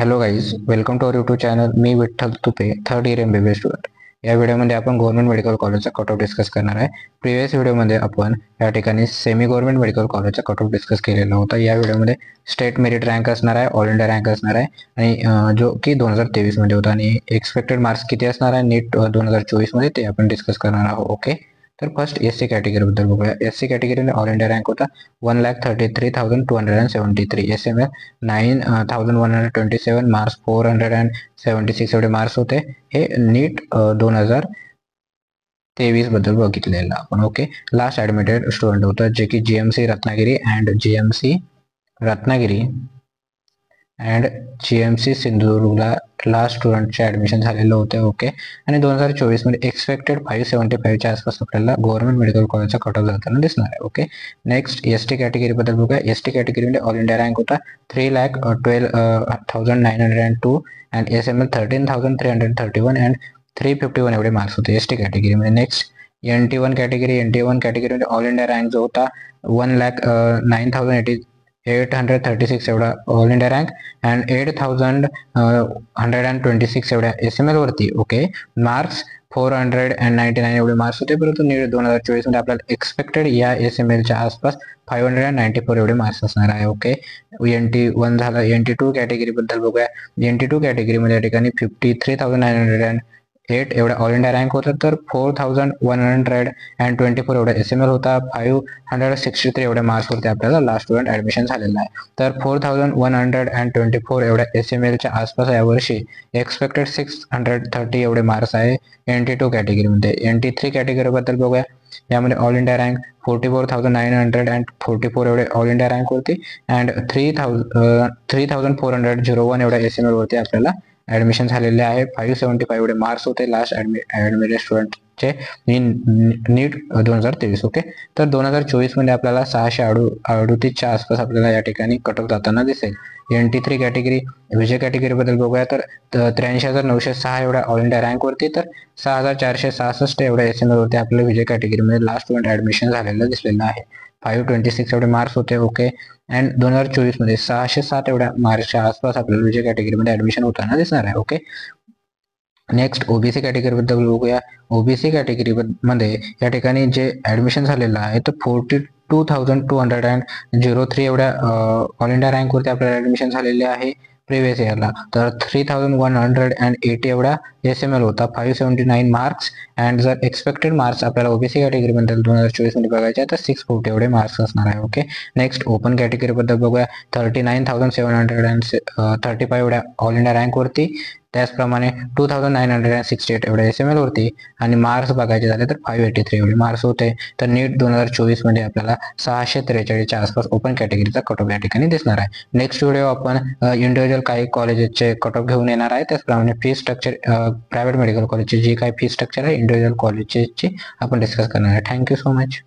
Hello guys, welcome to our YouTube channel. मी Vitthal Tupe, third year MBBS student. या व्हिडिओमध्ये आपण गव्हर्नमेंट मेडिकल कॉलेजचा कट ऑफ डिस्कस करणार आहे. प्रिव्हियस व्हिडिओमध्ये आपण या ठिकाणी सेमी गव्हर्नमेंट मेडिकल कॉलेजचा कट ऑफ डिस्कस केलेला होता. या व्हिडिओमध्ये स्टेट मेरिट रँक असणार आहे, ऑल इंडिया रँक असणार आहे आणि जो की 2023 मध्ये होता आणि एक्सपेक्टेड मार्क्स किती असणार आहे नीट 2024 मध्ये ते आपण डिस्कस करणार आहोत. ओके, तर फर्स्ट SC कॅटेगरी बद्दल बघूया. SC कॅटेगरीमध्ये ऑल इंडिया रँक होता 1,33,273, SML 9,127 मार्क्स, 476 एवढे मार्क्स होते. हे नीट 2023 बद्दल बघितलेलं आपण. ओके, लास्ट ऍडमिटेड स्टुडंट होतं जे की GMC रत्नागिरी अँड GMC सिंधुदुर्गला लास्ट स्टुडंटचे ऍडमिशन झालेलं होतं. ओके, आणि 2024 मध्ये एक्सपेक्टेड 575च्या आसपास आपल्याला गव्हर्नमेंट मेडिकल कॉलेजचा कट ऑफ जाताना दिसणार आहे. ओके, नेक्स्ट ST कॅटेगरी बद्दल बघूया. ST कॅटेगरीमध्ये ऑल इंडिया रँक होता 3,12,902 अँड SML 13,331 अँड 351 एवढे मार्क्स होते ST कॅटेगरीमध्ये. नेक्स्ट NT1 कॅटेगरीमध्ये ऑल इंडिया रँक जो होता 1,09,836 एवढा ऑल इंडिया रँक अँड 8,126 एवढ्या SML वरती. ओके, मार्क्स 499 एवढे मार्क्स होते, परंतु नीट 2024 मध्ये आपल्याला एक्सपेक्टेड या SMLच्या आसपास 594 एवढे मार्क्स असणार आहे. ओके, NT1 झालं. NT2 कॅटेगरी बद्दल बघूया. NT2 कॅटेगरीमध्ये या ठिकाणी 53,908 एवढा ऑल इंडिया रँक होता, तर 4,124 एवढा SML होता, 563 एवढे मार्क्स होते. आपल्याला लास्ट स्टुडंट ऍडमिशन झालेला आहे, तर 4,124 एवढ्या SMLच्या आसपास यावर्षी एक्सपेक्टेड 630 एवढे मार्क्स आहे NT2 कॅटेगरीमध्ये. NT3 कॅटेगरी बद्दल बघूया. यामध्ये ऑल इंडिया रँक 44,944 एवढे ऑल इंडिया रँक होती अँड 3,401 एवढ्या SML वरती आपल्याला ऍडमिशन झालेले आहे. 575 एवढे मार्क्स होते लास्ट ऍडमिटेड स्टुडंटचे नीट 2023. ओके, तर 2024 मध्ये आपल्याला 638च्या आसपास आपल्याला या ठिकाणी कट ऑफ जाताना दिसेल. NT3 कॅटेगरी विजय कॅटेगरी बद्दल बघूया, तर 83,906 एवढ्या ऑल इंडिया रँक वरती, तर 6,466 एवढ्या SML वरती आपल्याला विजय कॅटेगरीमध्ये लास्ट स्टुडंट ऍडमिशन झालेलं दिसलेलं आहे. 526 एवढे मार्क्स होते. ओके, अँड 2024 मध्ये 607 एवढ्या मार्क्सच्या आसपास आपल्याला विजय कॅटेगरीमध्ये ऍडमिशन होताना दिसणार आहे. ओके, नेक्स्ट OBC कॅटेगरी बद्दल बघूया. OBC कॅटेगरी मध्ये या ठिकाणी जे ऍडमिशन झालेलं आहे तर 42,203 एवढ्या ऑल इंडिया रँक वरती आपल्याला ऍडमिशन झालेले आहे प्रिव्हियस इयरला, तर 3,180 एवढा SML होता, 579 मार्क्स अँड जर एक्सपेक्टेड मार्क्स आपल्याला OBC कॅटेगरी बद्दल 2024 मध्ये बघायचे आहे तर 640 एवढे मार्क्स असणार आहे. ओके, नेक्स्ट ओपन कॅटेगरी बद्दल बघूया. 39,735 एवढ्या ऑल इंडिया रँक वरती, त्याचप्रमाणे 2,968 एवढ्या SML वरती आणि मार्क्स बघायचे झाले तर 583 एवढे मार्क्स होते. तर नीट 2024 मध्ये आपल्याला 643च्या आसपास ओपन कॅटेगरीचा कट ऑफ या ठिकाणी दिसणार आहे. नेक्स्ट व्हिडिओ आपण इंडिव्हिज्युअल काही कॉलेजेसचे कट ऑफ घेऊन येणार आहे. त्याचप्रमाणे फी स्ट्रक्चर प्रायव्हेट मेडिकल कॉलेजची जी काही फी स्ट्रक्चर आहे इंडिव्हिज्युअल कॉलेजची आपण डिस्कस करणार आहे. Thank you so much.